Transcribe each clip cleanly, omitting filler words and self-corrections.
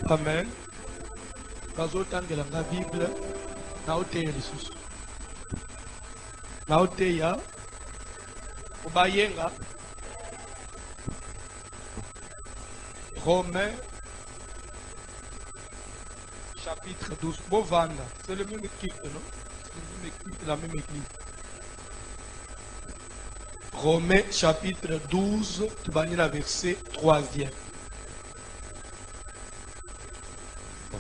Amen. Bazotangela nga Bible na oteya lisusu. Na oteya ubayenga Romains chapitre 12. Bovanda, c'est le même équipe, non? C'est la même équipe. Romains chapitre 12, tu vas lire la verset 3e.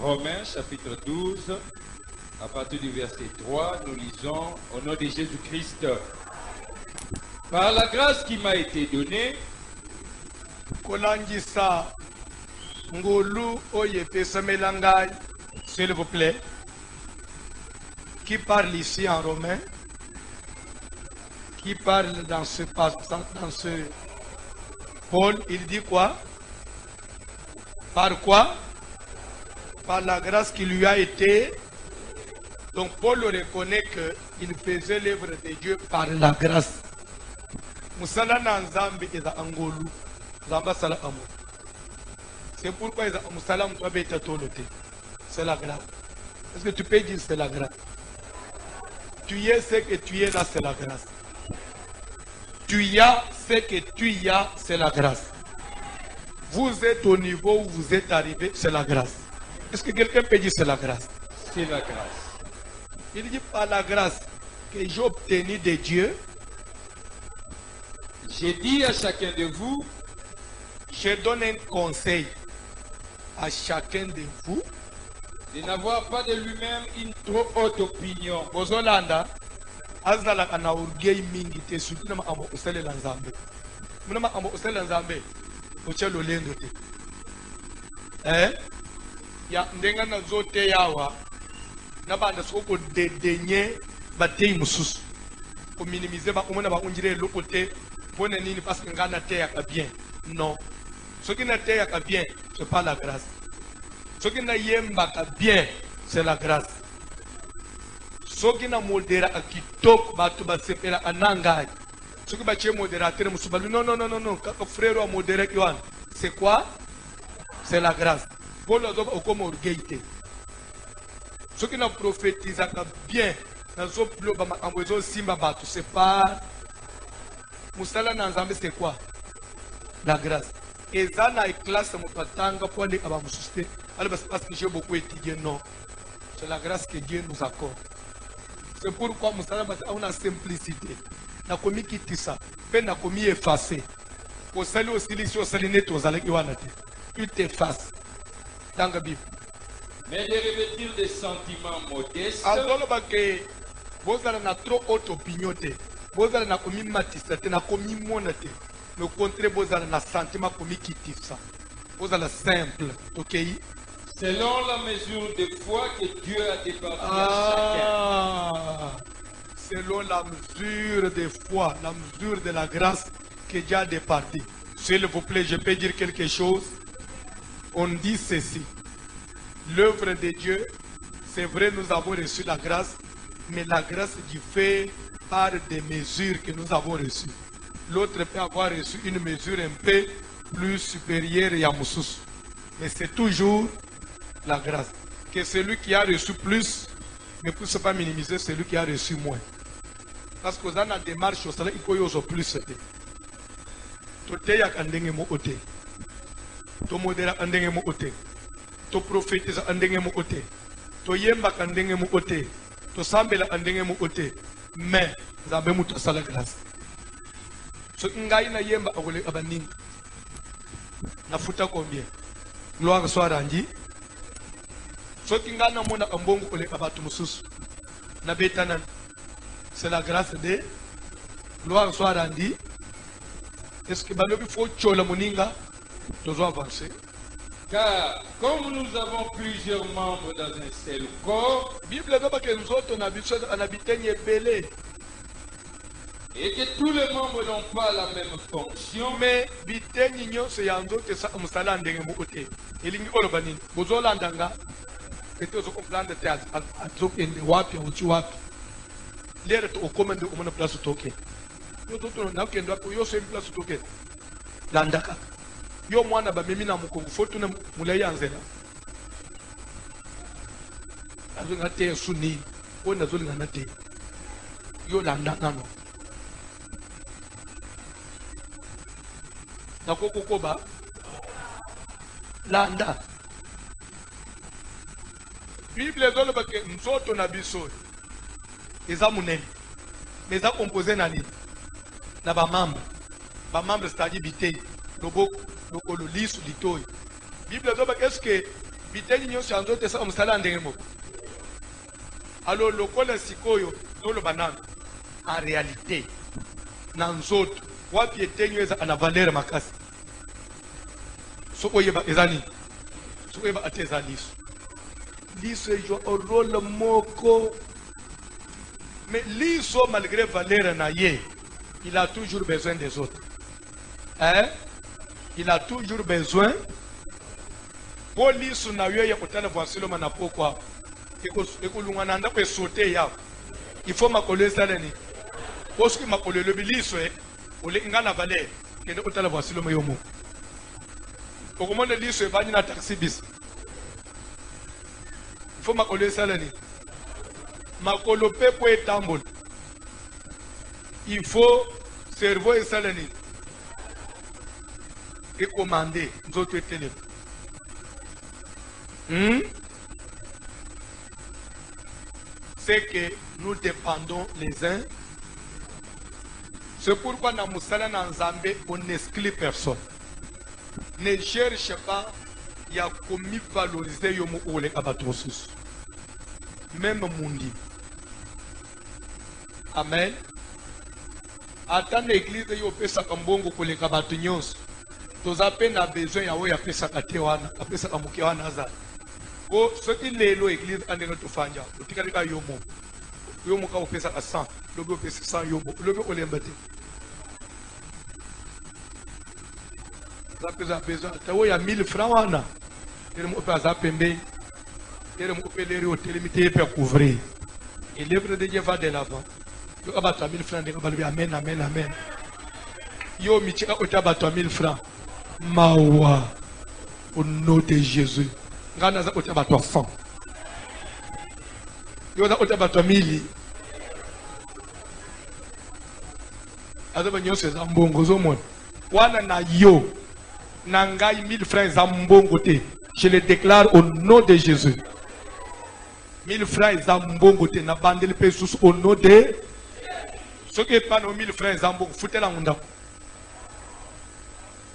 Romains chapitre 12, à partir du verset 3, nous lisons au nom de Jésus-Christ. Par la grâce qui m'a été donnée, Kolangisa ngolu oyepesa melangai, s'il vous plaît. Qui parle ici en romain? Qui parle dans ce passage, dans ce Paul, il dit quoi? Par quoi? Par la grâce qui lui a été. Donc Paul reconnaît qu'il faisait l'œuvre de Dieu par la grâce. Musala na nzambe eza angolu, zamba sala amour. C'est pourquoi eza musala mutwa beta tolote. C'est la grâce. Est-ce que tu peux dire c'est la grâce? Tu es ce que tu es là, c'est la grâce. Tu y as ce que tu y as, c'est la grâce. Vous êtes au niveau où vous êtes arrivé, c'est la grâce. Est-ce que quelqu'un peut dire c'est la grâce? c'est la grâce. Il dit par la grâce que j'ai obtenu de Dieu, J'ai dit à chacun de vous, je donne un conseil à chacun de vous. de n'avoir pas de lui-même une trop haute opinion. Bozolanda, azalaka na orgueil mingi te surtout na makambo osalela nzambe. Muna makambo osalela nzambe, ocha lolendo te. Ya ndenga na zote yawa, na banda soko dedenye batei mususu. Ko minimiser ba omona ba unjire lokote, pona nini parce que ngana te ya bien. Non. Ce qui na te ya bien, c'est pas la grâce. Ce qui na yemba bien, c'est la grâce. Ce qui na modéra akitok batu basepela anangai. Ce qui bache modérateur musubalu non, kaka frère wa modéré yohan. C'est quoi? C'est la grâce. Paul a dit comme orgueil. Ce qui na prophétisa bien, na zo ploba makambo simba batu, c'est pas musala na nzambe, c'est quoi? La grâce. Et ça na classe mon patanga pour aller à ma mususte. Alors parce que j'ai beaucoup étudié, non. C'est la grâce que Dieu nous accorde. C'est pourquoi musala a une simplicité. Na komi kitisa, pe na komi effacé. Au salut aussi les choses salinées aux alek yoanate. Tu t'effaces dans la Bible. Mais de revêtir des sentiments modestes, Alors que vous avez trop haute opinion, vous avez komi matista, na komi monate. Le contraire, vous avez un sentiment comme qui tire ça. Vous avez simple, ok? selon la mesure de foi que Dieu a départie à chacun. Selon la mesure de foi, la mesure de la grâce que Dieu a départie. S'il vous plaît, je peux dire quelque chose. On dit ceci. L'œuvre de Dieu, c'est vrai, nous avons reçu la grâce, mais la grâce du fait par des mesures que nous avons reçues. L'autre peut avoir reçu une mesure un peu plus supérieure à Moussous. Mais c'est toujours la grâce. Que celui qui a reçu plus ne puisse pas minimiser celui qui a reçu moins. Parce que dans la démarche, il faut y avoir plus. Tu es andenge mo ote. Tu modèle andenge mo ote. Tu prophétise andenge mo ote. Tu yemba andenge mo ote. Tu sambela andenge mo ote. Mais, zambe muta sala grâce. So ngai na yemba akole abaning nafuta combien? Gloire soit rendue. So kinga na mona ambongo kole abatu mususu na betanan. C'est la grâce de gloire soit rendue. Est-ce que balobi faut chola moninga dozo avancer? Car comme nous avons plusieurs membres dans un seul corps, Bible doba ke nzoto na biso anabitenye belé. et que tous les membres n'ont pas la même fonction, Mais bitenyi nyonso ya nzoto sa musala ndenge mokote. Elingi oloba nini? Bozolanda nga. Ete ozo comprendre te azokende wapi uchi wapi. Lere to okomende omona place toke. Yo toto na kendo wapi yo so place toke. Landaka. yo mwana bamemi na mokongo fo tuna mulai ya nzela azolinga te su nini oyo nazolingana te yo landa nano nakokokoba landa bible ezoloba ke nzoto na biso eza monene mais eza composé na nini na bamambre c'est-à-dire bitei loboko lokolo lisu litoi bible ezoloba ke eske bitei nyonso ya nzoto esaka mosala ya ndenge moko alo lokola sikoyo toloba nano en réalité na nzoto wapi etenyo eza na valeur makasi soko oyeba eza nini soko oyeba ate eza liso ejoue un rôle moko mais liso malgré valeur na ye il a toujours besoin des autres hein? Il a toujours besoin po liso na yo ya kotala voisiloma na pokwa ekolungana ndako esote ya il faut makolo esaleni po soki makolo elobi liso olenga na valeur kende kotala voisiloma yo mo okomona liso evandi na taxi bis il faut makolo esaleni makolo mpe po etambola il faut cerveau esaleni ekomande nzoto etelema c'est que nous dépendons les uns. C'est pourquoi dans Moussala Nzambe, on n'exclut personne. Ne cherche pas, il y a commis valoriser yomo ole abatosus. Même mundi. Amen. Attends l'église yo pesa kambongo kole kabatunyos. Toza peine a besoin ya oya pesa katewana, apesa kamukewana za. Ko soki lelo église andenge tofanja otikalika yomo ka opesa ka 100 lobi opesa 100 yomo lobi olemba te zapeza besoin tawo ya 1000 francs wana ere mo opesa pembe ere mo opeleri hotel limité pour couvrir et l'œuvre de Dieu va de l'avant yo abatwa 1000 francs ndenge balobi amen amen amen yo michika otabata 1000 francs mawa au nom de Jésus ngana za otabatwa 100 yo za otabatwa 1000 azaba nyonso za mbongo zomona wana na yo na ngai 1000 francs za mbongo te je le déclare au nom de Jésus 1000 francs za mbongo te na bandeli pe sous au nom de soki pas no 1000 francs za mbongo futela ngunda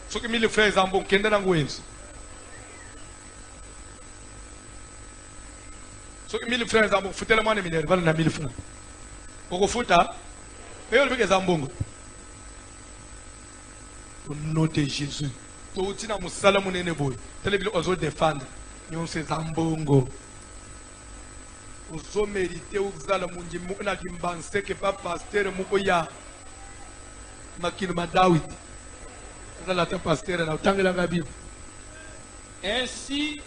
soki 1000 francs za mbongo kenda na ngwenzi soki 1000 francs za mbongo futela mwana minere bana na 1000 francs okofuta mais yo beke za mbongo au nom de Jésus to utina musala munene boy telebile ozo défendre nyonse za mbongo ozo mériter uzala munji muna kimbanse ke pa pasteur muko ya makino David zala ta pasteur na utangela ngabi. Ainsi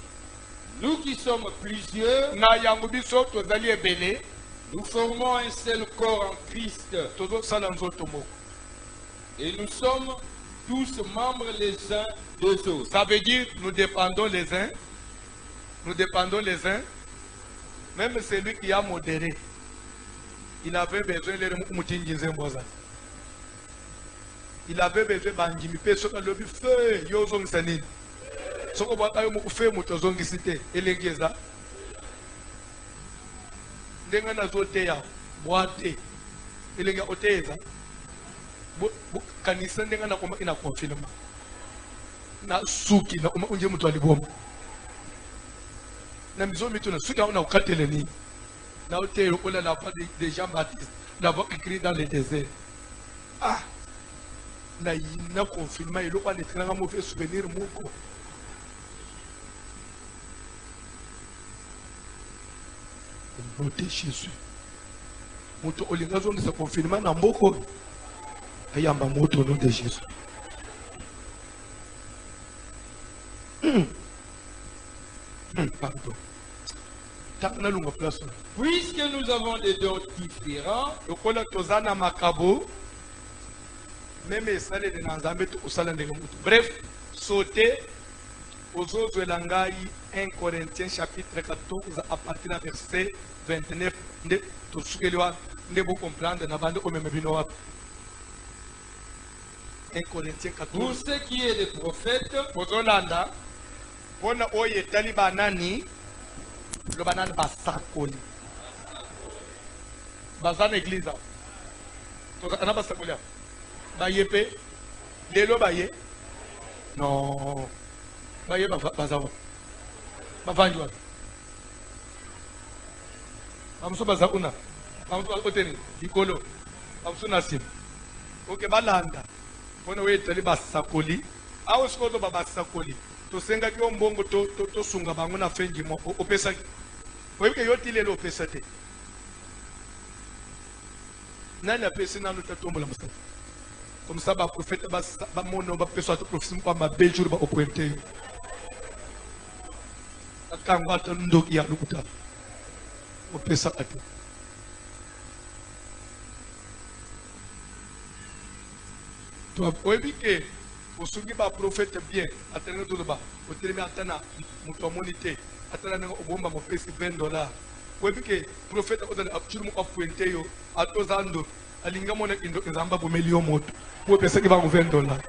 nous qui sommes plusieurs, nous formons un seul corps en Christ. Et nous sommes tous membres les uns des autres. Ça veut dire nous dépendons les uns. Nous dépendons les uns. Même celui qui a modéré, il avait besoin de il avait besoin de soko baka yo mukufe muto zongi site elengeza ndenga na zote ya boate elenga oteza kanisa ndenga na koma ina confirma na suki na unje muto aliboma na mizomi tuna suki una ukatele ni na otero ola la pas de Jean-Baptiste d'avoir écrit dans le désert ah na ina confirma ilo kwa letranga mo fait souvenir moko. Au nom de Jésus. Moto olinga zongi sa confinement na mboko. Ayamba moto au nom de Jésus. Pardon. Puisque nous avons des dons différents, bref, sauter aux autres langages 1 Corinthiens chapitre 14 à partir du verset 29. Vous comprendre 1 Corinthiens 14. Pour ce qui est des prophètes, Bona oye taliba nani lo banani basakoli bazana église to ana basakoli bayepe lelo baye non baye bazawa bavanjwa amso bazakuna amso oteni ikolo amso nasim oke balanda bona oye taliba basakoli awu sikoto babasakoli to senga ki ombongo to sunga bango na fenji mo opesa oyike yoti lelo opesa te nani apesi nanu tatombola mustafa comme ça ba prophète ba mono ba peso to prophétie kwa mabejour ba opointe akangwa to ndoki ya lukuta opesa ate to oyike osungi ba prophète bien atene to ba otelemi atana muto monité atana ngo obomba mo pesi $20 webike prophète odana apchuru mo apuente yo atozando alinga mona indo nzamba bo million moto po pesa ki ba $20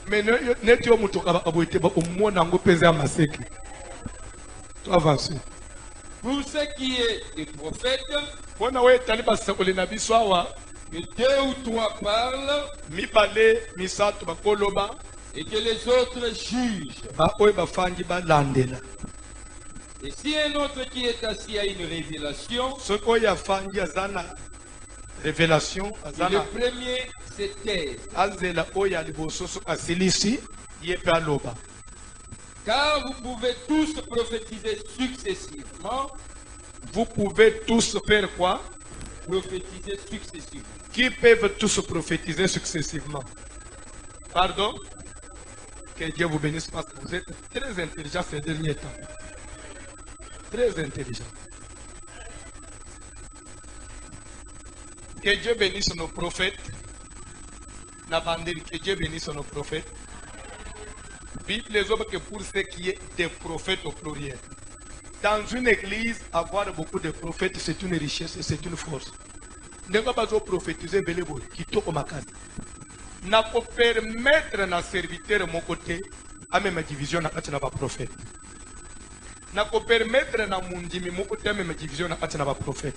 mais net yo muto kaba aboite ba omona ngo pesa maseki to avancer. Pour ce qui est des prophètes, bona we taliba sakole na biswawa que 2 ou 3 parlent mibale misato bakoloba et que les autres jugent. ba oyo bafangi balandela. Et si un autre qui est assis a une révélation, Ce qu'on y a fait, azana révélation, le azana premier se taise. azela oya libososo asilisi yepe aloba. Car vous pouvez tous prophétiser successivement. Vous pouvez tous faire quoi? Prophétiser successivement. Qui peuvent tous prophétiser successivement? Pardon? Que Dieu vous bénisse parce que vous êtes très intelligent ces derniers temps. Très intelligent. Que Dieu bénisse nos prophètes. Que Dieu bénisse nos prophètes. Bible les hommes que pour ce qui est des prophètes au pluriel. Dans une église, avoir beaucoup de prophètes, c'est une richesse et c'est une force. Ne va pas prophétiser belebo qui toko makasi. Na ko permettre na serviteur mon côté à même division na katina ba prophète. Na ko permettre na mundimi mon côté à même division na katina ba prophète.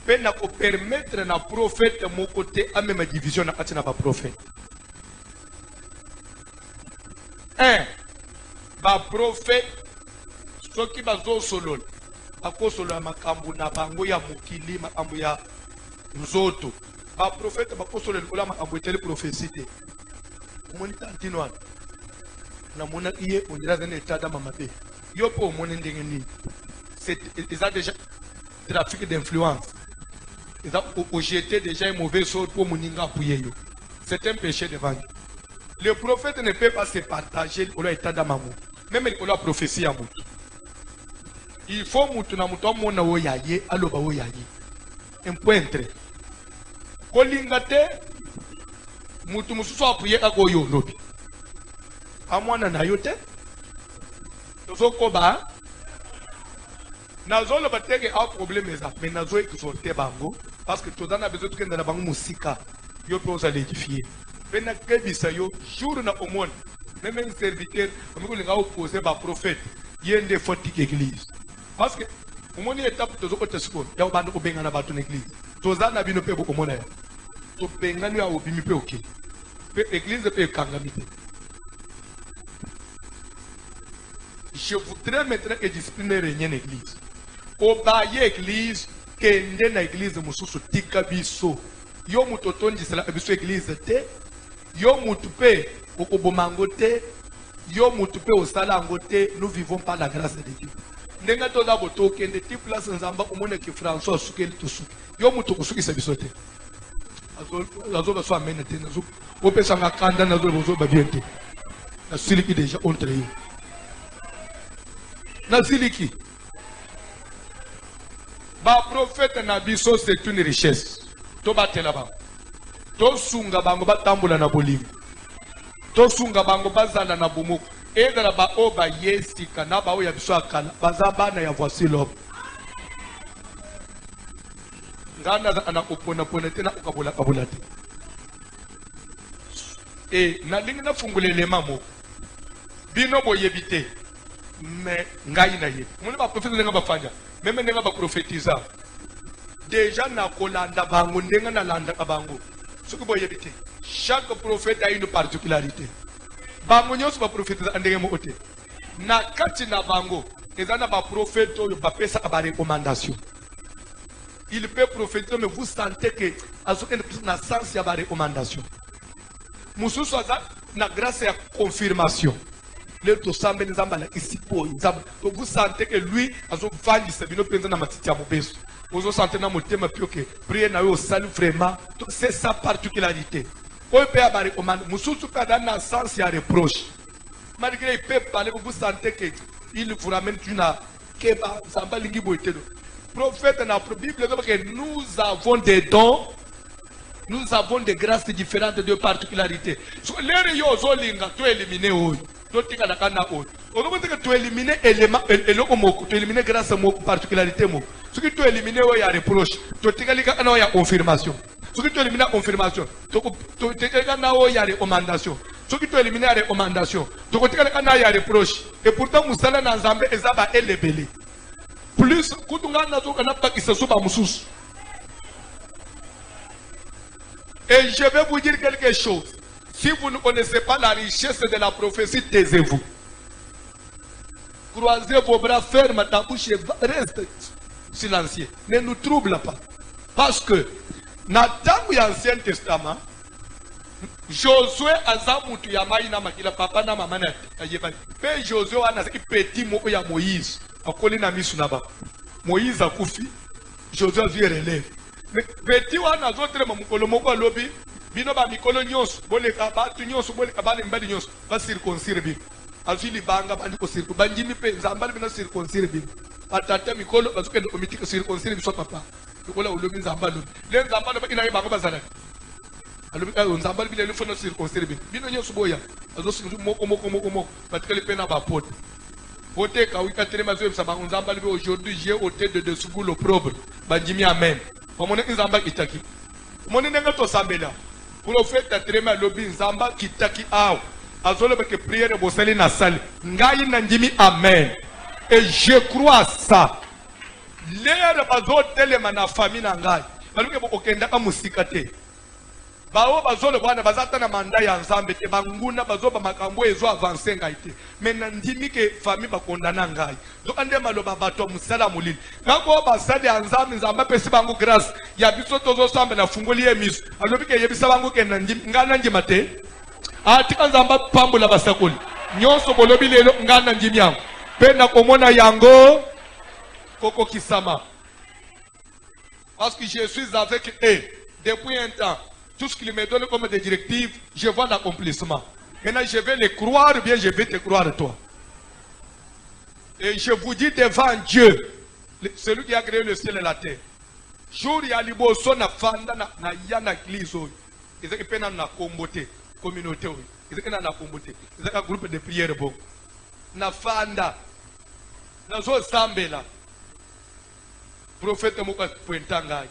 Pe na ko permettre na prophète mon côté à même division na katina ba prophète. Ba prophète soki bazo solol akosolo makambo na bango ya mokili makambo ya nzoto ba prophète bakosolo lokola makambo eteli prophétie te omoni tantino wana na mona iye ondira zene etada mamabe yo po omoni ndenge nini eza déjà trafic d'influence eza ojeter déjà un mauvais sort pour moninga apuye yo. C'est un péché devant Dieu. Le prophète ne peut pas se partager au etada mamu même au la prophétie à mutu. Il faut mutu na mutu amona wo yaye aloba wo yaye un point très kolinga te mutu mususu apuye ako yo lobi amwana na yo te tozokoba nazo loba teke a problème eza mais nazo exhorter bango parce que tozana besoin tukenda na bango musika yo pe oza l'édifier pena kebisa yo jour na omone même un serviteur comme kolinga opposer ba prophète yende foti église. Parce que au moins étape de l'autre seconde, il y a un bando benga na bato l'église. Tozana bino pe boko mona. To benga ni a obimi pe ok. Pe église pe kangamite. Je voudrais maintenant que discipline règne en église. Au baye église kende na église mususu tika biso. Yo mutotondi sala biso église te. Yo mutu pe okobomango te. Yo mutu pe osala ngo te. Nous vivons par la grâce de Dieu. Ndenga toza botoke nde ti place nzamba omone ki François sukeli tusuki yo mutu kusukisa biso te azo ba so amene te nazo opesa nga kanda nazo bozo ba bien te na siliki déjà entre yo na siliki ba prophète na biso c'est une richesse to batela ba to sunga bango batambula na bolingo tosunga bango bazala na bumuku ezala ba oba yesika na ba oya biso akala bazabana ya voici l'homme ngana ana kupona pona tena ukabula kabula te na lingi na fungulele mamo bino boyebite mais ngai na yebi moni ba prophète nga bafanya même nga ba prophétisa déjà na kolanda bango ndenga na landa bango soki boyebite chaque prophète a une particularité bango nyonso ba prophétisa ndenge mo ote na kati na bango ezana ba prophète oyo ba pesa ba recommandation. Il peut prophétiser, mais vous sentez que na sens ya ba recommandation. Mususu aza na grâce ya confirmation. Le to sambe nzamba la isipo nzamba. Donc vous sentez que lui azo vandi se bino penza na matiti ya mobeso. Vous sentez na motema pio que prier na yo salut vraiment. C'est sa particularité. Oyo pe ba recommande. Mususu pe dans na sens ya reproche. Malgré il peut parler, vous sentez que il vous ramène une keba nzamba lingi boitedo. Prophète dans la Bible, nous avons des dons, nous avons des grâces différentes, de particularités. Les yo zolinga tu éliminer oyo, tu tika na kana oyo. On veut que tu éliminer élément eloko moko, tu éliminer grâce moko, particularité moko. Ce que tu éliminer oyo ya reproche, tu tika lika kana oyo ya confirmation. Ce que tu éliminer confirmation, tu tika kana oyo ya recommandation. Ce que tu éliminer ya recommandation, tu tika kana ya reproche. Et pourtant musala na Nzambe ezaba elebele. Plus, et je vais vous dire quelque chose. Si vous ne connaissez pas la richesse de la prophétie, taisez-vous. Croisez vos bras fermes, ta bouche reste silencieux. Ne nous trouble pas. Parce que, dans l'Ancien Testament, Josué azamutu ya maina makila papa na mama na ayeba. Pe Josué ana petit moko ya Moïse. Akoli na misu na ba. Moïse akufi. Josué vie relève. Mais petit wana zotre mukolo moko alobi bino ba mikolo nyonso boleka ba tu nyonso boleka ba mbali nyonso ba circoncire bi. Azili banga bandi ko circoncire banjimi pe nzambali bina circoncire bi. Atata mikolo bazuke komitika circoncire bi so papa. Lokola olobi nzambalo. Le nzambalo ba ina ba bazana. Alors, on s'en va bien le faire circoncire. Bien on y a ce boya. Alors c'est moko. Parce que les peines à bas pote. Pote quand oui quatre mazouem ça va on s'en va aujourd'hui j'ai ôté de dessous le probre. Banjimi amen. Comme on est nzamba kitaki. Mon nenga to sambela. Prophète atrema lobi nzamba kitaki aw. Azolo que prière bosali na salle. Ngai na njimi amen. Et je crois à ça. L'air bazo telema na famille na ngai. Baluke okenda ka musikate. Bao bazolo bwana bazata na manda ya Nzambe te banguna bazoba makambo ezo avancer ngai te mena ndimi ke famille bakondana ngai donc ande maloba bato musala mulili ngako basali ya Nzambe Nzambe pesi bango grâce ya biso tozo sambe na fungoli emiso alobi ke yebisa bango ke na ndimi ngana ndima te atika Nzambe pambola basakoli nyonso bolobi lelo ngana ndimi yango pe na komona yango koko kisama parce que je suis avec eux depuis un temps. Tout ce qu'il me donne comme des directives, je vois l'accomplissement. Maintenant, je vais les croire, ou bien je vais te croire toi. Et je vous dis devant Dieu, celui qui a créé le ciel et la terre. Jour il y a liboso na fanda na yana église. Ils ont peine na comboté communauté. Ils ont na comboté. Ils ont un groupe de prière bon. Na fanda. Na zo sambela. Prophète moka pointanga.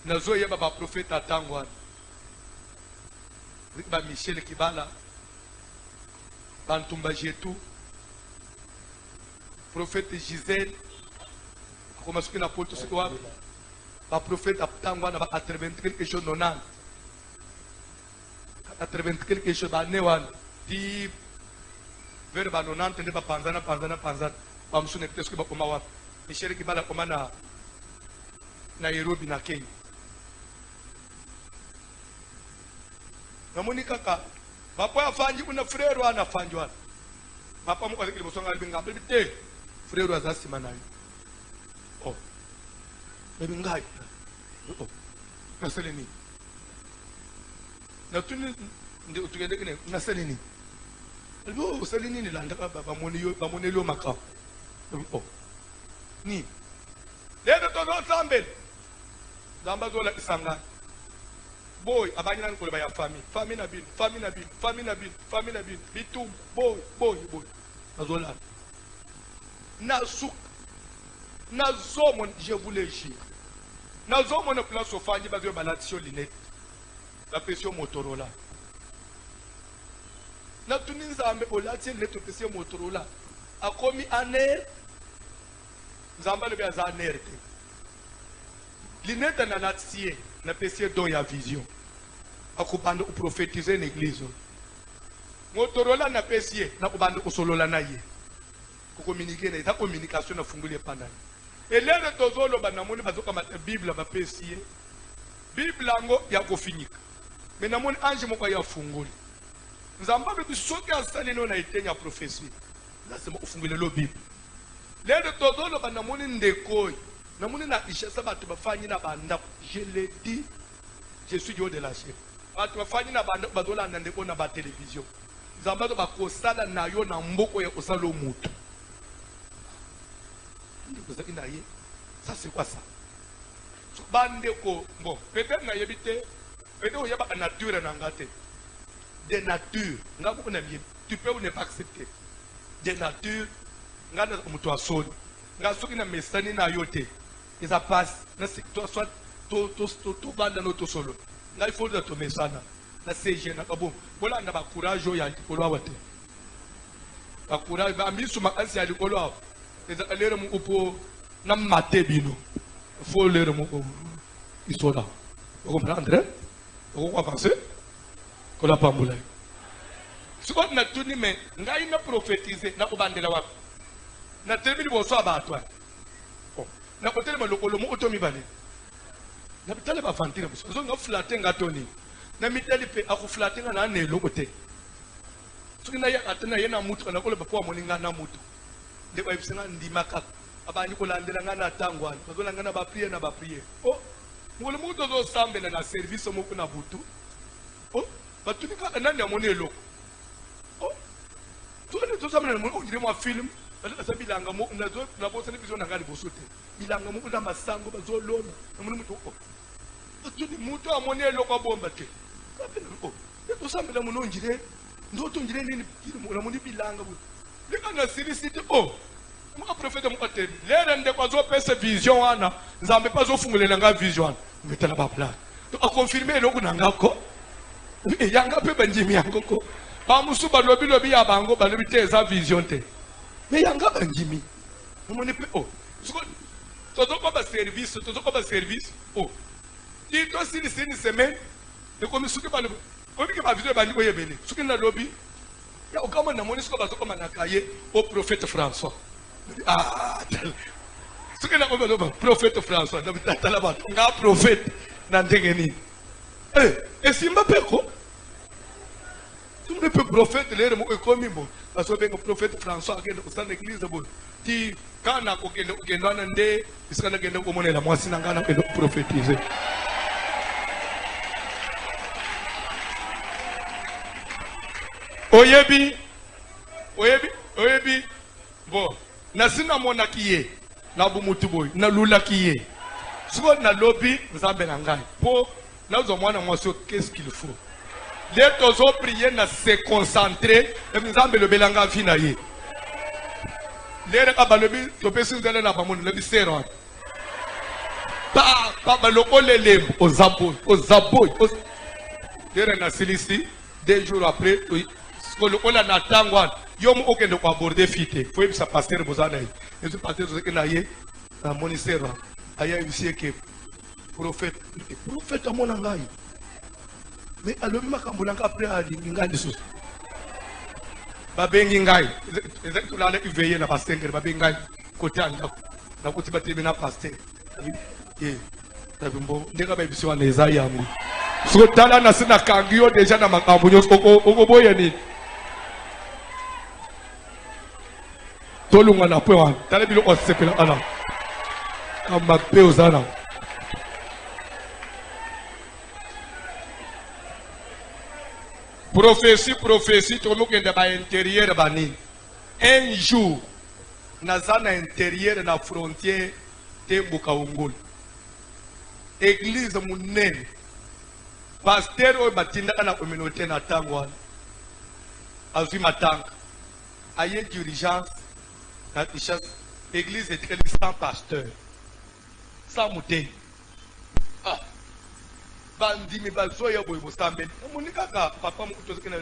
Nazo yeba ba prophète atangwa. Ba Michel Kibala. Bantumba Jetou. Prophète Gisèle. Comme ce que na poto ce quoi. Ba prophète atangwa na ba 80 quelque chose 90. 80 quelque chose ba newan. Di vers ba 90 ne ba panzana. Ba msune peut-être que ba koma wa. Michel Kibala koma na Nairobi na Kenya. Namoni kaka papa afanji kuna frère wana fanjwa papa mko akili bosonga binga bite frère azasima nayo oh bingai oh naseleni na tuni ndi utugende kine naseleni albo seleni ni landa baba moni yo maka oh ni leo to no sambe zamba zola isanga boy abanyana nkolo ya famille famille na bin famille na bin famille na bin famille na bin bitum boy nazola na zomo je voulais dire na zomo na place ofandi bazo balatio linette la pression Motorola na tuninza ambe olati linette pression Motorola akomi aner nzamba le bia za aner te linette na natie na pression don ya vision akubanda uprofetiser l'église Motorola na pression na kubanda usolola na ye communiquer na communication na fungule pandani elere tozolo banamoni bazoka mata bible ba pesie bible ngo ya kofinika mais namoni ange moko ya fungule nzamba be bisoki asali no na itenya prophétie nasema ufungule lo bible lere tozolo banamoni ndekoi namoni na ishasa batu bafanyi na banda je le dis je suis Dieu de la chair batu bafanyi na banda bazola na ndeko na ba télévision nzamba ba kosala na yo na mboko ya kosalo mutu. Ça c'est quoi ça? Bandeko, bon, peut-être n'a yébité, peut-être qu'il y a pas nature en angate. Des natures, tu peux ou ne pas accepter. Des natures, n'a pas de toi sonne, n'a pas de messani na yote. Et ça passe, soit tout bande dans notre solo. Là il faut de ton message. Là c'est gênant. Bon, voilà, on a pas courage, il y a du courage. Pas courage, mais ami sur ma canne c'est du courage. Les allers pour nam maté bino faut les remonter ils sont là vous comprenez vous avancer qu'on a pas moulé ce qu'on a tout dit mais ngai na prophétiser na kubandela wapi na termine bo so abatwa na kotel ma lokolo mo otomi bale na bitale ba fantire bo so nga flatter ngatoni na mitali pe aku flatter na ne lokote so kina ya atana yena mutu na kole ba po moninga na mutu de ba ibisanga ndimaka abanye kolandela ngana tangwana bazolangana ba prier na ba prier oh ngolo mutu zo sambela na service mo kuna butu oh batunika nani amone eloko oh to sambela mo ndire mo film bala bilanga mo nazo na bosa ni vision ngali bosote bilanga mo kuna masango bazolona namuni mutu oh batunika mutu amone eloko bomba te oh to sambela mo ndire ndoto ndire nini mo namuni bilanga leka na sirisite oh mon prophète mon côté les de quoi zo pese vision wana nzambe pas zo fungulela nga vision metela ba plan to a confirmer lokhu nangako yanga pe banjimi yangoko ba musuba lobi ya bango ba lobi teza vision te mais yanga banjimi moni pe oh to zo ko ba service oh ti to sini semaine de comme suki ba lobi obi ke ba vision ba ndiko yebele suki na lobi ya okama na moni suko ba zo ko manakaye au prophète François. Ah, ce que nous avons dit, prophète François, nous avons dit, un prophète, et si je peux quoi? Tu me peux prophète, les mots comme moi, parce que le prophète François, qui est dans l'église, qui, quand on a prophétisé, prophétiser. Oyebi, bon. Na sina mona kiye na bumutu boy na lula kiye siko na lobby nzambe na ngai po na zo mwana mwaso qu'est-ce qu'il faut les tozo prier na se concentrer et nzambe le belanga fina ye les reka balobi to pesi ndele na bamuntu le bisero pa baloko lelem ozaboy les na silisi 2 jours après siko le ola na tangwa yomu okende ko aborder fite faut ça pasteur bozana yi et pasteur zo kena ye na monisera aya ici que prophète amona ngai mais alobi makambo nanga après ali ngandi so babengi ngai ezaki la veiller na pasteur babengi ngai côté anda na kuti batebe na pasteur tabimbo ndeka ba ibisi wana eza yangu so tala na sina kangio déjà na makambo nyos okoboye ni tolunga na point wana tala bilo osepela ana kama pe ozana prophétie to mukende ba intérieur bani un jour nazana intérieur na frontière tembuka ungulu église munene pasteur oyo batindaka na communauté na ntango wana azwi matanga aye d'urgence na Kinshasa église etikali sans pasteur sans moteni bandimi bazoya boye bosambeli namoni kaka papa moko tozokena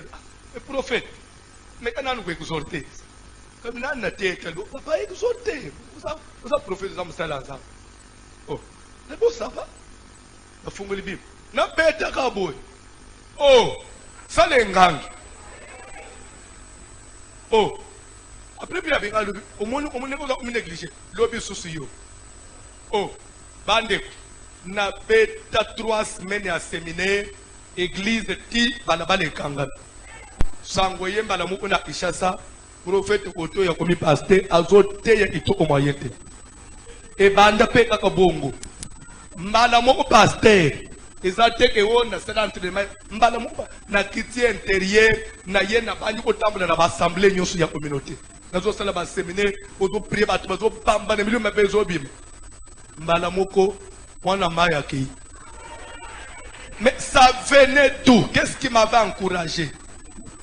prophète mais kana nukwe exhorter comme nani na tete papa exhorter uza prophète uza musala nzambe oh c'est bon ça va bafungoli bible na beta ka boye oh sale ngangi oh après bien avec le omoni ko ko négliger lobi susu yo oh bande na beta 3 semaines à séminaire église ti bana bale kanga sango yemba la muko na Kinshasa prophète koto ya komi pasteur azote ya itoko moyente e banda pe kaka bongo mbala moko pasteur ezate ke wona sala entraînement mbala moko na kiti intérieur na ye na banyi ko tambola na assemblée nyoso ya communauté nazo sala ba séminaire ozo prier ba bazo pamba na milieu mabezo bim mbala moko wana maya ki mais ça venait d'où? Qu'est-ce qui m'avait encouragé?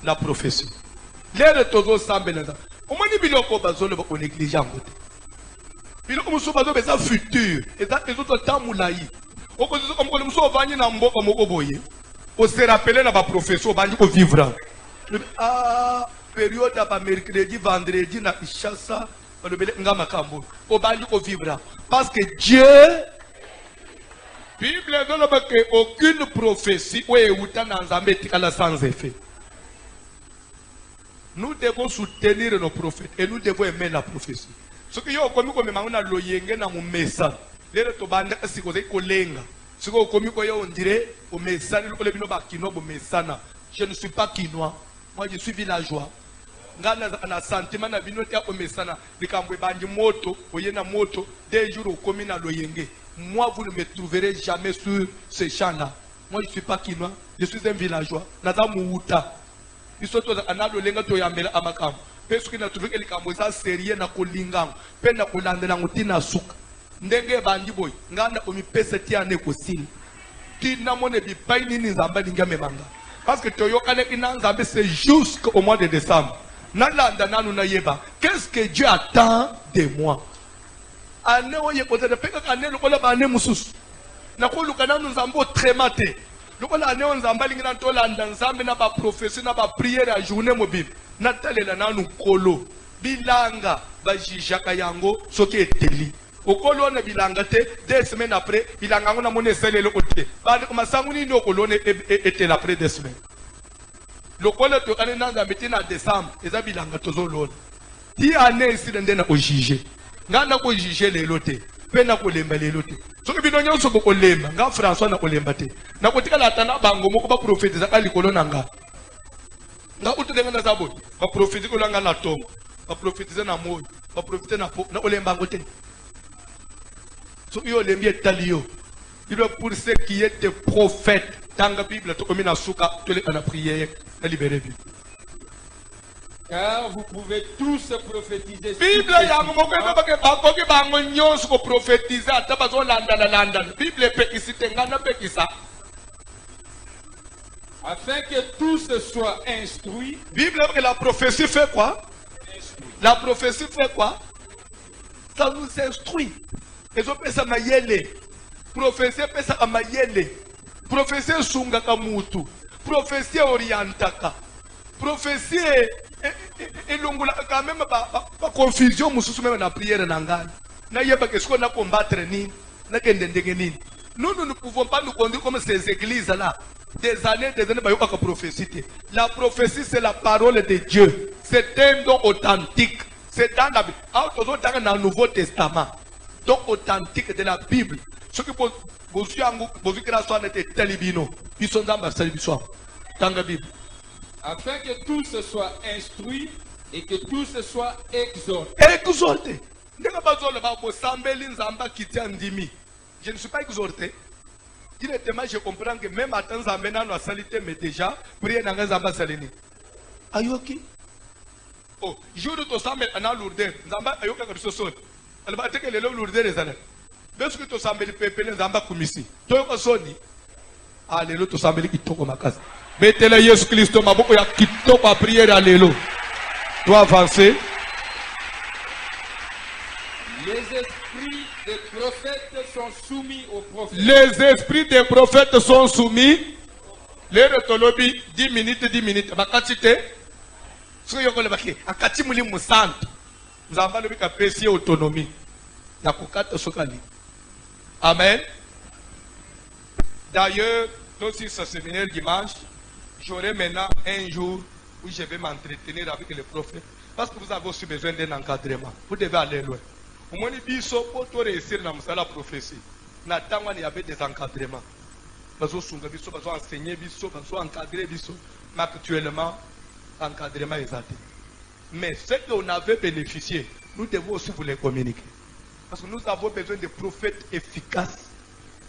La profession. Les tozo sambela za omoni biloko bazolo ba négligeant côté biloko muso bazo beza futur eza ezoto tamulai okozo comme muso vanyi na mboka moko boye o se rappeler na ba profession banyi ko vivre période ba mercredi vendredi na Kinshasa balobele ngama kambo o banyi ko vivre parce que Dieu Bible donne que aucune prophétie ou éouta dans Nzambe tikala sans effet. Nous devons soutenir nos prophètes et nous devons aimer la prophétie. Ce que yo komi ko memanguna loyenge na mumesa. Lero to banda sikoze kolenga. Siko komi ko yo on dirait au mesana lo lebino ba kino bo mesana. Je ne suis pas quinois. Moi je suis villageois. Ngana na sentiment na bino te au mesana. Likambwe bandi moto, oyena moto, des jours komi na loyenge. Moi, vous ne me trouverez jamais sur ce champ-là. Moi, je ne suis pas quinois, je suis un villageois. Nada Mouta. Ils sont tous en allo lenga to yambela amakam. Parce que na trouvé que les camoisa sérieux na kolingam. Pe na kolande na ngutina suka. Ndenge bandi boy. Ngana omi pese ti ane kosili. Ti na mone bi pai nini nzamba linga memanga. Parce que toyoka ne ina nzambe c'est jusqu'au mois de décembre. Nalanda nanu na yeba. Qu'est-ce que Dieu attend de moi? Ane oye kote de peka ane lukola ba ane mususu na ko lukana nzambo tremate lukola ane nzamba lingina to landa nzambe na ba prophétie na ba prière à journée mobile na talela nanu kolo bilanga ba jijaka yango soki eteli okolo na bilanga te 2 semaines après bilanga ngona mone selelo kote ba ko masangu ni okolo ne etela après 2 semaines lokola to kana na nzambe tina décembre eza bilanga tozolona ti ane isidende na ojuger ngana ko juger lelo te pe na ko lemba lelo te so ke bino nyonso ko lemba nga François na ko lemba te na ko tikala tana bango moko ba prophétiser ka likolo nanga nga utudenga na zabo ba prophétiser ko langa na tongo ba prophétiser na moyo ba prophétiser na po na ko lemba ngote so yo lembi etalio il doit pour ceux qui étaient prophètes dans la Bible to komina suka to le na prière na libérer vie. Car vous pouvez tous prophétiser. Bible yango moko ke bakoki bango nyonso ko prophétiser ata bazo landa. Bible pe isitengana pe kisa. Afin que tous soient instruits. Bible que la prophétie fait quoi? La prophétie fait quoi? Ça nous instruit. Et so pesa mayele. Prophétie pesa mayele. Prophétie sunga kamutu. Prophétie orientaka. Prophétie et l'ongula quand même pas confusion mususu même na prière na ngana na yeba que ce qu'on a combattre ni na kendendenge ni nous ne pouvons pas nous conduire comme ces églises là des années bayoka ka prophétie. La prophétie c'est la parole de Dieu, c'est un don authentique, c'est dans la Bible. Alors dans le Nouveau Testament don authentique de la Bible ce que vous grâce à notre talibino ils sont dans la Bible. Afin que tous soient instruits et que tous soient exhortés. Exhortés. Je ne suis pas exhorté. Directement, je comprends que même à temps en la salité, mais déjà, prier dans Zamba Salini. Ayoki. Oh, jour de ton sambe en lourdeur. Zamba Ayoka comme ce son. Elle va dire que le lourdeur est allé. Parce que ton sambe le pépé, Zamba Kumisi. Toi, Soni. Alléluia, tout ça, kitoko makasi. Mettez-le Jésus Christ, maboko ya kitoko à prière, alléluia. Toi avancer. Les esprits des prophètes sont soumis aux prophètes. Les esprits des prophètes sont soumis. Les retolobi 10 minutes. Bakatite. Soki yoko le baki. Akati muli musanto. Nzamba lobi kapesi autonomie. Na kokata sokali. Amen. D'ailleurs, aussi ce séminaire dimanche, j'aurai maintenant un jour où je vais m'entretenir avec les prophètes. Parce que vous avez aussi besoin d'un encadrement. Vous devez aller loin. Au moins, biso pour réussir dans la prophétie. Il y avait des encadrements. Ils ont enseigné, ils ont encadré. Mais actuellement, l'encadrement est atteint. Mais ce qu'on avait bénéficié, nous devons aussi vous les communiquer. Parce que nous avons besoin de prophètes efficaces,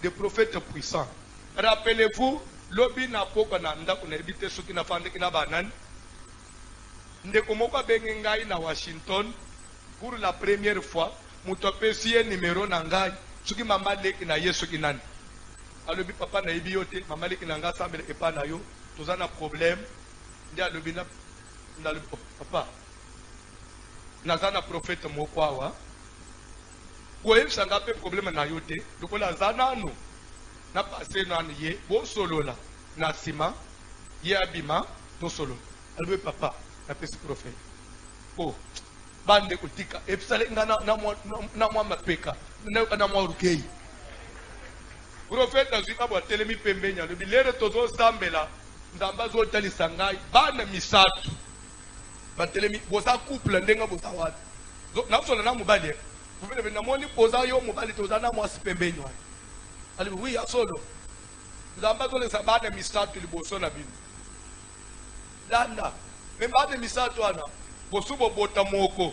de prophètes puissants. Rappelez-vous, lobi na poko na ndako na ebite soki na fande kina banane. Ndeko moko bengi ngai na Washington pour la première fois, muto pesi numéro na ngai, soki mama leki na yeso kinani. Alobi papa na yebi yote, mama leki na ngai sambele epa na yo, toza na problème. Ndi alobi na papa. Naza na prophète moko awa. Koyeb sanga pe problème na yote, lokola zana no. Na passé nan ye bo solola na sima ye abima to solo albe papa na pesi prophète oh bande kutika epsale ngana na mwa mapeka na mwa rukei prophète azika bo telemi pembenya le bilere tozo sambela ndamba zo talisa ngai bana misatu ba telemi bosa couple ndenga bosa watu na solo na mubali vous venez na moni poza yo mubali toza na mwa sipembenyo oui, à solo. Nous avons besoin de savoir des mystères qui sont dans la Bible. Landa, même pas des mystères, toi, non. Bosu bobota moko.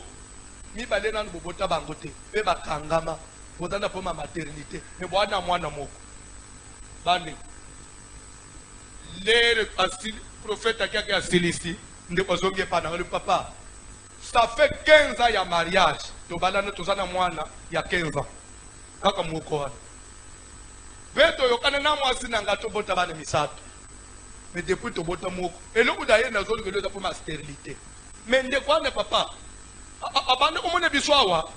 Mi balena no bobota bangote. Be bakangama. Botana pour ma maternité. Mais boana mwana moko. Bande. Les prophètes qui a ici, ne posonge pas dans le papa. Ça fait 15 ans il y a mariage. To balana tozana mwana il y a 15 ans. Kaka moko. Beto yokana na mwasi na ngato bota bana misato. Mais depuis to bota moko. Et le coup d'ailleurs na zone que le pour ma stérilité. Mais ndé quoi ne papa? Abane ko mone biswawa.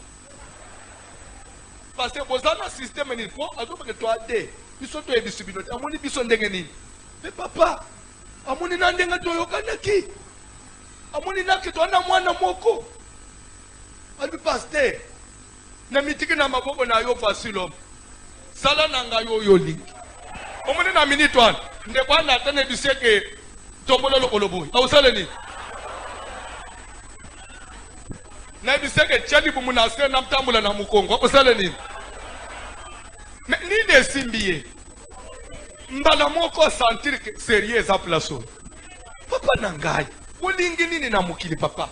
Parce que bozana système ni faut azo que toi dé. Biso to ebisibino. Amoni biso ndenge nini? Mais papa, amoni na ndenga to yokana ki? Amoni na ki to na mwana moko. Albi pasteur. Na mitiki na maboko na yo facile. Sala nanga yo link. Omone na minute one. Nde kwa na tene biseke tombolo lokoloboy. Au sala ni. Na biseke chali bumuna se na mtambula na mukongo. Au sala ni. Ni de simbiye. Mbala moko sentir que sérieux za plaso. Papa nangai. Olingi nini na mukili papa?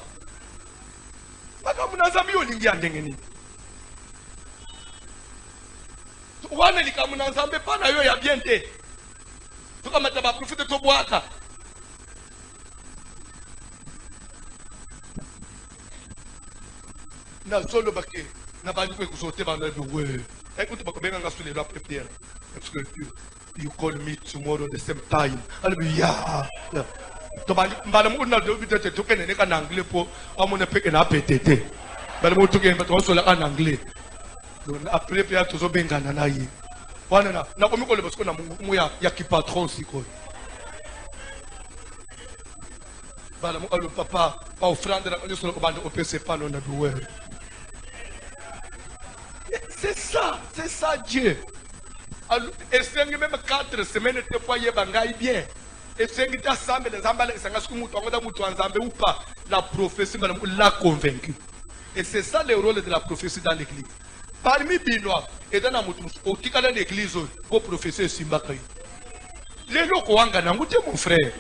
Papa munazami olingi andenge nini? Wana likamuna nzambe pana yo ya biente. Tuka mataba profite to boaka. Na solo bake na bandi ko kusote bana we. Écoute bako benga ngasule la prière. Parce que you call me tomorrow the same time. Hallelujah. To bandi mbala mu na do bitete to kenene ka na anglais po amone peke na PTT. Bala mu to ken ba to sola ka na anglais. Après puis tous bengana na ye wana na komi ko le parce que na mu ya ki patron siko bala mu le papa pa offrande na ko so ko bande opc pas non na douer. C'est ça Dieu. Alors et c'est même 4 semaines te foyer bangai bien et c'est ngi ta sambe les ambale sanga sku mutu ngoda mutu anzambe ou pas la prophétie bala mu l'a convaincu. Et c'est ça le rôle de la prophétie dans l'église. Parmi Binois et dans la moutou, au Tikala l'église, au professeur Simbakaï. Les locaux wangana, mon frère.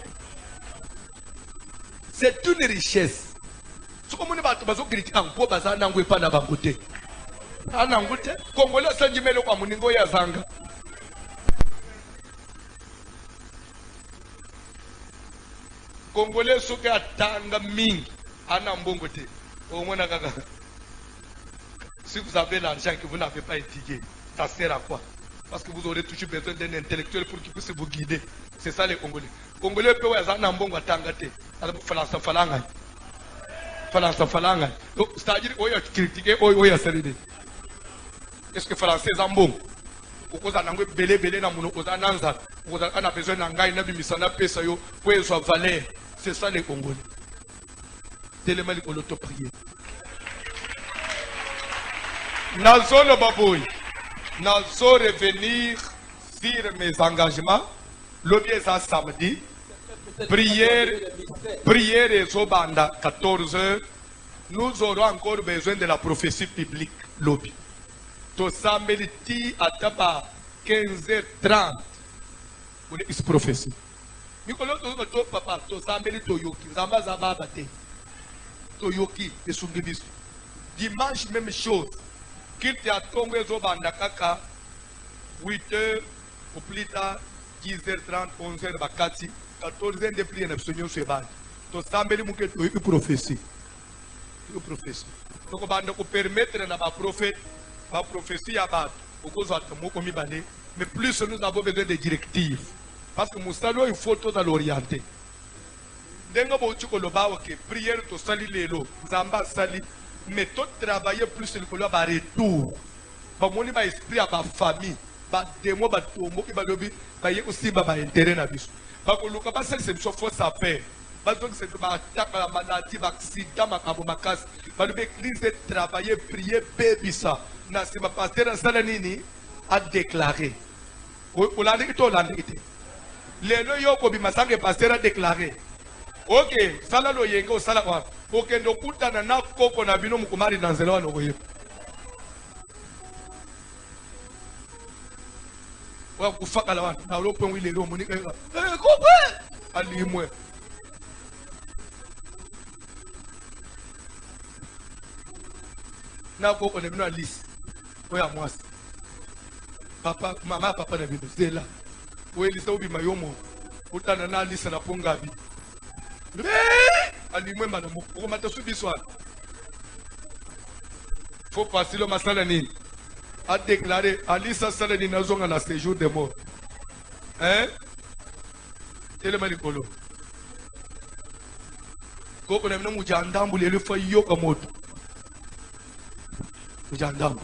C'est une richesse. Ce que nous avons critiqué en quoi bazar n'angoué pas dans côté. En Angleterre, Congolais Sanjimelo comme Ningo Yazanga. Congolais soki atanga mingi ana mbongote. Au moins si vous avez l'argent que vous n'avez pas étudié, ça sert à quoi? Parce que vous aurez toujours besoin d'un intellectuel pour qu'il puisse vous guider. C'est ça les Congolais. Les Congolais peuvent avoir un bon tangate. Alors, falanga. C'est-à-dire, on a critiqué, on a serré. Est-ce que français est bon? On a belé na mono, on a besoin d'un gars, na bimisana pesa yo, pour qu'il soit valeur. C'est ça les Congolais. Tellement les Congolais prier. Nazo le baboui. Nazo revenir sur mes engagements. L'objet est samedi. Prière et Zobanda, 14h. Nous aurons encore besoin de la prophétie biblique. Lobby. Tosambeliti ataba 15h30. Vous êtes prophétie. Nicolas, papa, Tosambeli Toyoki. Zamba Zaba Bate. Toyoki, et Sungibis. Dimanche, même chose. Qu'il te a tombé Zobanda Kaka. 8h ou plus tard, 10h30, 11h, Bakati. 14 de prière n'absolument se bat. To sambeli muke to une prophétie. Une prophétie. Donc on va nous permettre na ba prophète, ba prophétie ya bat. Oko zo atamo komi balé, mais plus nous avons besoin de directives. Parce que musalo il faut tout l'orienter. Denga bo chuko lobawo ke prière to sali lelo, nzamba sali, mais tout travailler plus le kolo ba retour. Ba moni ba esprit à ba famille, ba démo ba tombo ki ba lobi, ba ye aussi ba intérêt na biso. Bakoluka basali c'est une fausse affaire. Bazok c'est ba attaque la maladie, accident makabo makas. Balube crise de travailler, prier bébisa. Na c'est ma pasteur sala nini a déclaré. O la ndiki to la ndiki. Lelo yo ko bi masange pasteur a déclaré. OK, sala lo yenga o sala kwa. OK ndo kutana na koko na bino mukumari na nzela no boye. Wa kufaka la wana na lopo wile lo moni kope ali mwe na ko on bino liste oya mwasi papa mama papa na bino zela we liste obi mayomo utana na liste na pongabi ali mwe mana ko mata subiswa faut passer le masala nini a déclaré Alissa Salani Nazonga na séjour de mort. Hein? Tellement rigolo. Quand on est venu Moujandambu, il faut y aller comme autre. Moujandambu.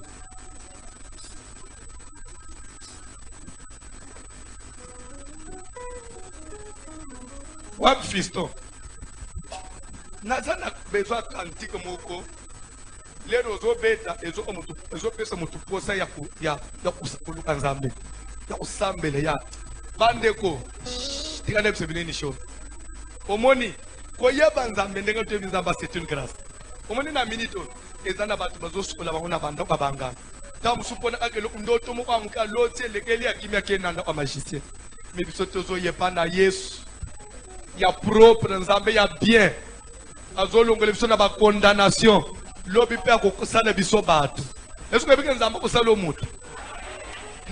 Wap fiston. Nazana besoin kantique moko. Lero zo beta ezo pesa mutu posa ya kusakuluka nzambe ya kusambele ya bandeko tikane bisebineni show omoni koyeba nzambe ndenga tebi nzamba c'est une grâce omoni na minito ezana batu bazosukola bangona banda babanga tamu supona akelo ndoto mo kwa muka lotie lekeli akimya kenanda kwa magicien mais bisoto zo yepa na Yesu ya propre nzambe ya bien azolongole biso na ba condamnation lobi pe akosala biso bato est-ce que bike nzamba kosala mutu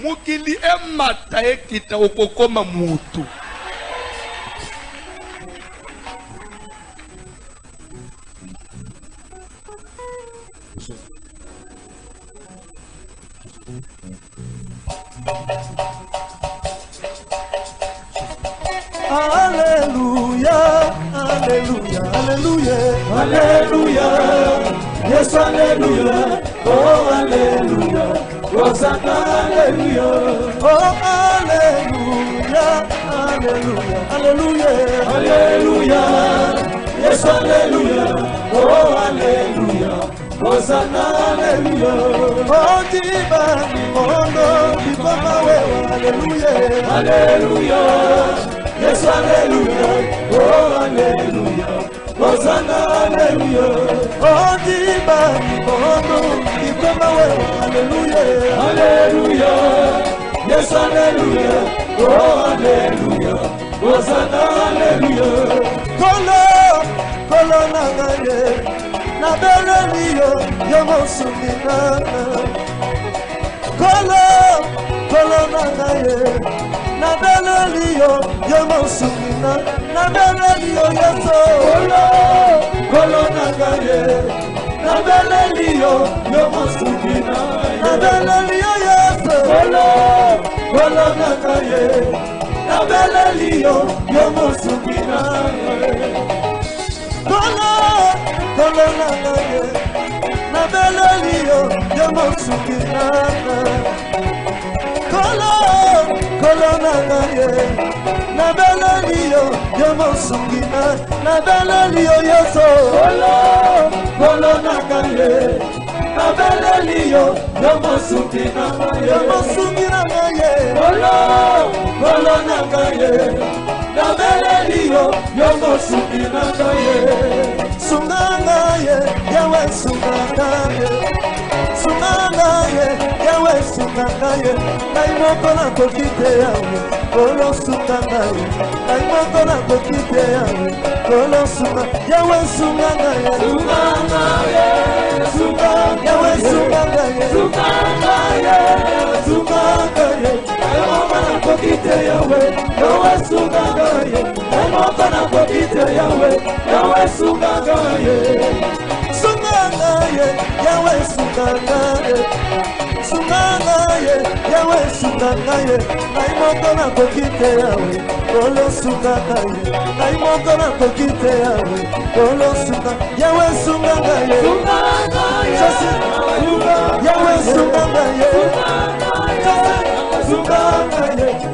mukili emata ekita okokoma mutu Alléluia, Alléluia, Alléluia, Alléluia. Yes, Alléluia, oh Alléluia, Hosanna, Alléluia, oh Alléluia, Alléluia, Alléluia, Alléluia. Yes, Alléluia, oh Alléluia, Hosanna, Alléluia, oh Dibani, oh no, Dibama, Alléluia, Alléluia. Yes, Alléluia, oh Alléluia, Hosanna, Alléluia, oh Dibani, oh no, Dibama, Alléluia, Alléluia. Yes, Alléluia, oh Alléluia, Hosanna, Alléluia. Kolo nangaye, na beleliyo, yomo sumina. Kolo nangaye, na beleliyo, yomo sumina. Na beleliyo yeso. Kolo nangaye, na beleliyo, yomo sumina. Na beleliyo yeso. kolo nakaye nabeleli yo yo mosungi nakaye kolo nakaye nabeleli yo yo mosungi nakaye kolo nakaye nabeleli yo yo mosungi nabeleli yo yeso kolo nakaye nabeleli yo yo mosungi nakaye kolo nakaye nabeleli yo yo mosungi nakaye sunganaye yawe sunganaye yawe sunganaye naimoko na kokite yawe kolo sunganaye naimoko na kokite yawe kolo sunga yawe sunganaye yawe sunganaye naimoko na kokite yawe yawe sunganaye naimoko na kokite yawe yawe sunganaye sunganaye yawe sunganaye yawe sunganaye naimoko na kokite yawe kolo sunganaye naimoko na kokite yawe kolo sunga yawe sunganaye yawe sunganaye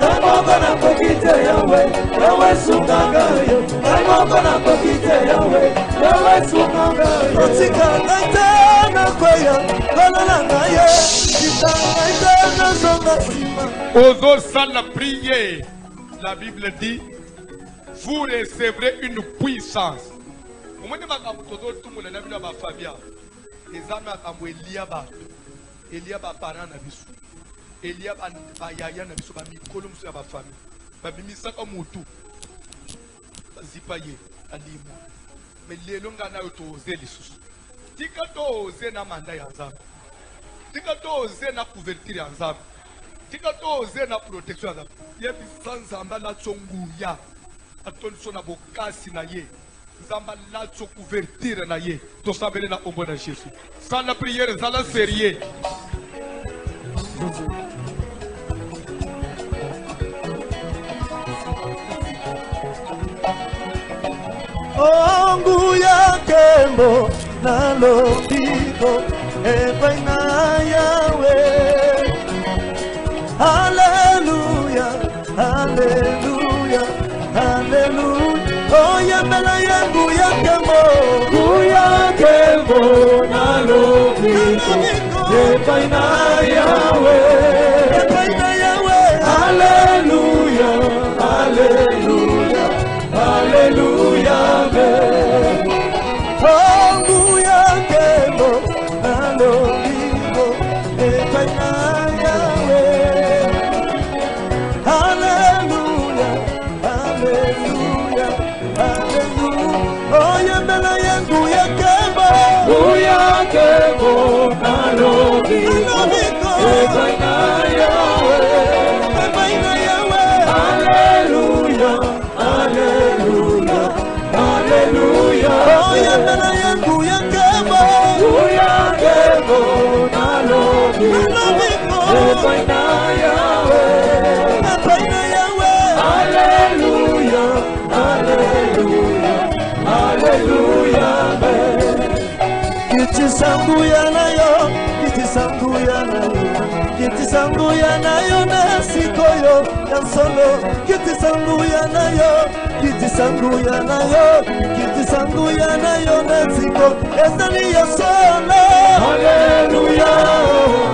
naimoko na kokite yawe yawe sunganaye naimoko na kokite yawe yawe sunganaye otikanaite nakweya kolo nakaye aux autres salles de prière, la Bible dit, vous recevrez une puissance. Au moment où tout le monde a vu la famille, les amis ont Eliaba, Eliaba parent na bisu, Eliaba bayaya na bisu, bami kolom sur la famille, bami misaka mutu, zipaye, alimo, mais les longs na autorisé les sous. Tika to osé na manda ya nzambe. Tika to osé na couverture ya nzambe. Tika to osé na protection ya nzambe. Yebi sanzamba la tsonguya. Atonso na bokasi na ye. Nzamba la tso couverture na ye. To sabele na kombo na Jésus. Sans la prière, sans la sérieux. Onguya kembo na lobiko epaina yawe. Hallelujah, hallelujah, hallelujah. Oye mela yangu ya kembo, guya kembo na lobiko epaina yawe. Epaina yawe. Hallelujah, hallelujah, hallelujah. Kitisanguya nayo nasikoyo yansolo kitisanguya nayo nasiko ezali yasolo. Hallelujah,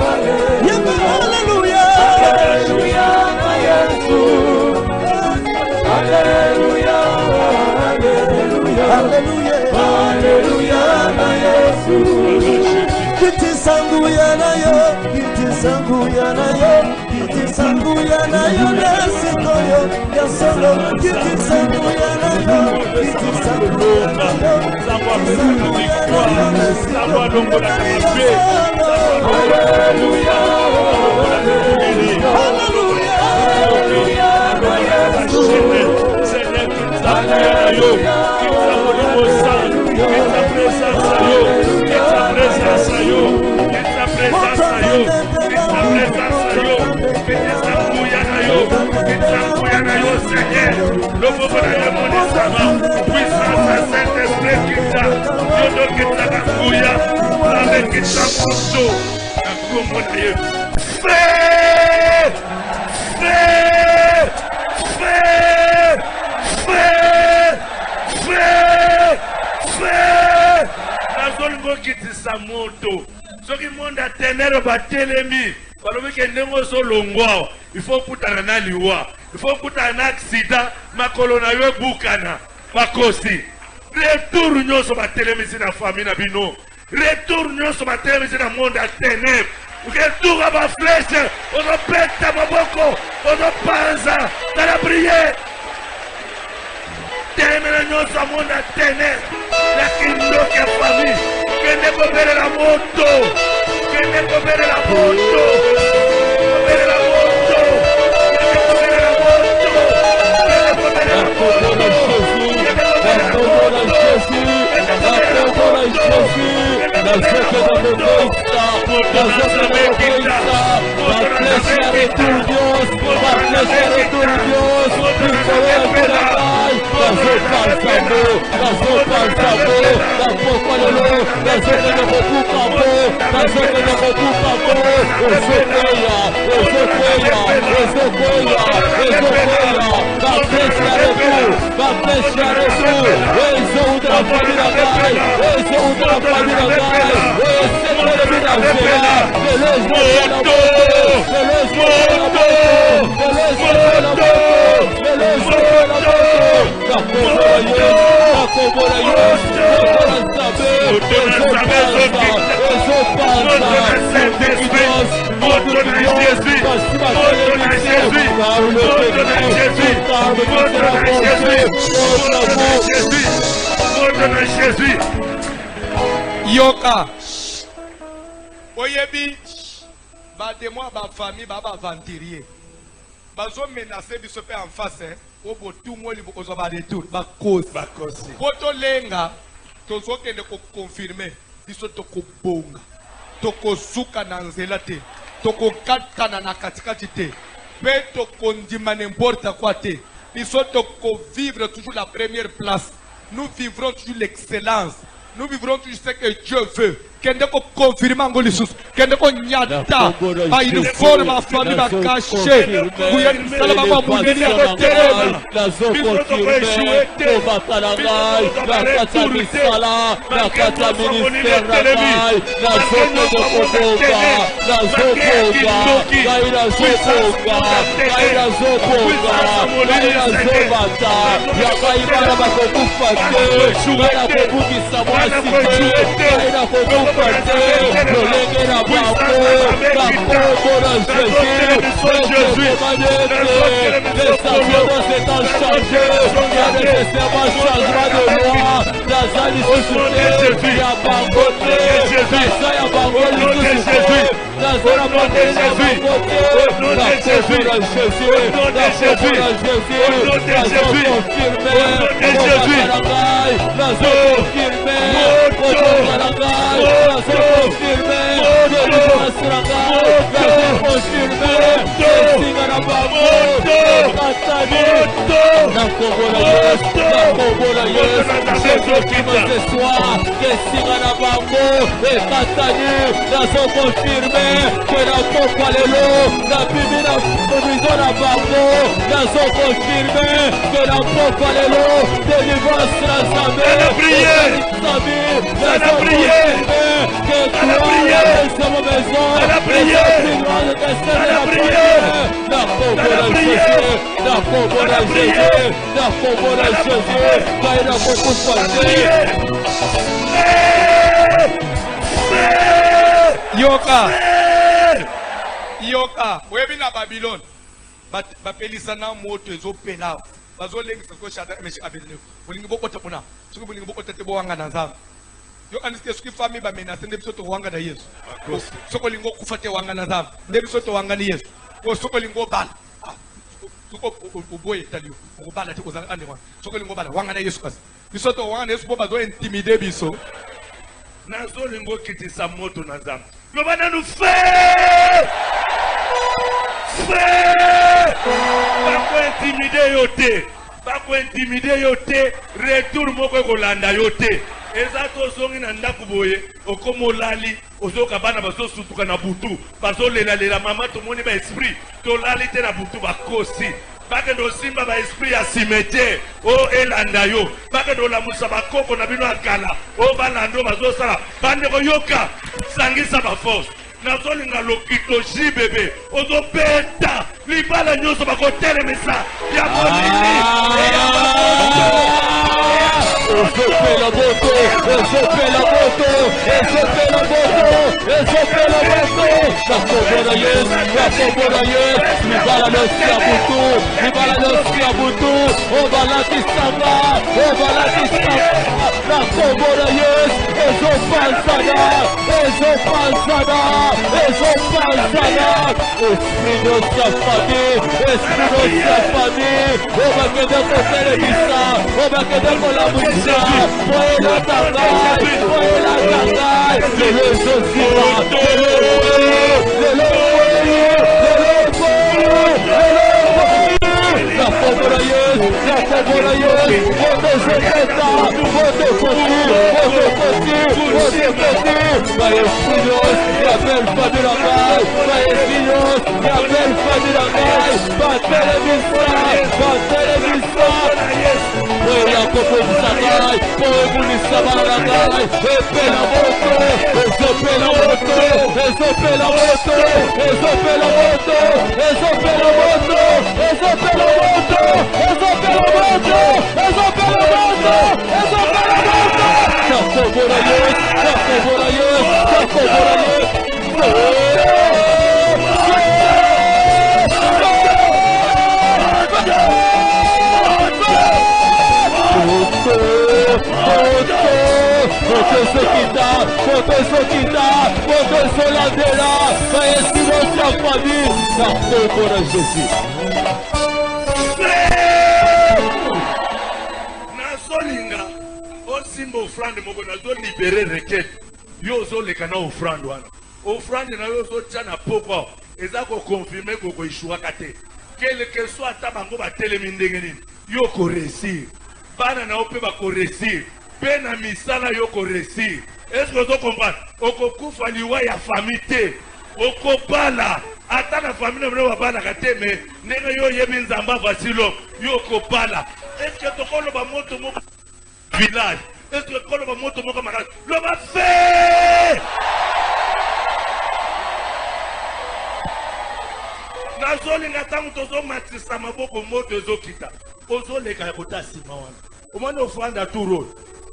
hallelujah, hallelujah na Yesu. Hallelujah, hallelujah, hallelujah, hallelujah na Yesu. Kitisanguya nayo nasikoyo yansolo kitisanguya nayo Esa presencia yo, puissance à Saint-Esprit kita yodo kita kakuya avec kita kuso na kombo na ye frère nazolingo kitisa moto soki monde atenere batelemi balobi ke ndenge ozolongwa il faut kutana na liwa il faut kutana na accident makolo na yo ebukana bakosi retour nyonso batelemisi na famille na bino retour nyonso batelemisi na monde ya ténèbre retour à baflèche ozopeta maboko ozopanza na la prière telemela nyonso ya monde ya ténèbre na kindoki ya famille kende kobelela moto kende kobelela moto kobelela moto kende kobelela moto kende kobelela moto Yoka oyebi bademo ba famille ba aventurier bazo menacer biso pe en face obo tungoli bokozo ba retour ba cause poto lenga tozo kende ko confirmer biso to ko bonga to ko suka na nzela te to ko katana na katikati te pe to kondima n'importe quoi te biso to ko vivre toujours la première place. Nous vivrons toujours l'excellence. Nous vivrons toujours ce que Dieu veut. Kende ko confirmer ngolisus. Kende ko nyata. Ba une forme à famille ba caché. Kuya salama ba mundini ya terema. Biso to ko échouer te. Ko batalagai. La kata misala. La kata ministère ragai. La zone de Koboga. La zoboga. Gaira zoboga. Gaira zoboga. Gaira zobata. Ya gaira ba ko bufate. Gaira ko bukisa mwasite. Gaira ko bufate. Le la Jésus, les sacerdotes s'étant changés, il y a nécessairement changement de loi. La Zali se soutient, il y a abandonné, ça y a abandonné, la Zali a abandonné, la Jésus, la Jésus, la Jésus, la Jésus, confirmé, la Zali confirmé, la Zali confirmé, Yoka, webi na Babylone. Bapelisa na moto ezo pela. Bazo lengisa ko shata meshi abedle. Bulingi bokota puna. Suku bulingi bokota te boanga na nzamba. Yo anisikia suki family ba menase ndebiso to wanga na Yesu. Soko lingo kufate wanga na nzamba. Ndebiso to wanga ni Yesu. Ko soko lingo bala. Soko uboye talio. Ko bala te kozanga ande wa. Soko lingo bala wanga na Yesu kasi. Biso to wanga na Yesu bo bazo intimider biso. Nazo lingo kitisa moto na nzamba. Yo bana nous fait Pas intimider yote. bakointimide yo te retour moko ekolanda yo te eza tozongi na ndako boye okomolali ozoka bana bazosutuka na butu bazolelalela mama tomoni baesprit tolali te na butu bakosi bakende osimba baesprit ya cimetière o elanda yo bakende olamusa bakoko na bino ya kala o balanda o bazosala bandeko yoka sangisa baforce nazolinga lokito ji bebe ozobeta libala nyonso bakotelemisa ya molili Ezopela moto, ezopela moto, ezopela moto, ezopela moto. Nakobora yes, nakobora yes. Libala nosia butu, libala nosia butu. Obalati samba, obalati samba. Nakobora yes, ezopanzada, ezopanzada, ezopanzada. Esprit de sa famille, esprit de sa famille. Obakede kotelemisa, obakede kolamisa. Voyez la tangaille, le nazolinga osimba ofrande moko nazolibere requête yo ozoleka na ofrande wana ofrande na yo ozotya na poko eza kokonfirme kokoishuaka te keleke so ata bango batelemi ndenge nini yo koresir bana na yo mpe bakoresir mpe na misala yo koresir eske ozokomprendre okokufa liwa ya fami te okobala ata na fami na bino babalaka te me ndenge yo oyebi nzambe avasilo yo okobala eske tokoloba moto moko village eske tokoloba moto moko makasi loba fe nazolinga ntango tozomatisa maboko moto ezokita ozoleka ya kota nsima wana omoni ofanda tu role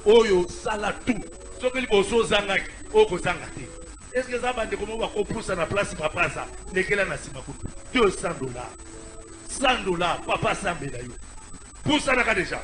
oyo sala tu soki liboso ozangaki okozanga te eske eza bandeko moko bakopusa na place papa aza lekela na nsima kutu $200 $100 papa asambela yo pusanaka deja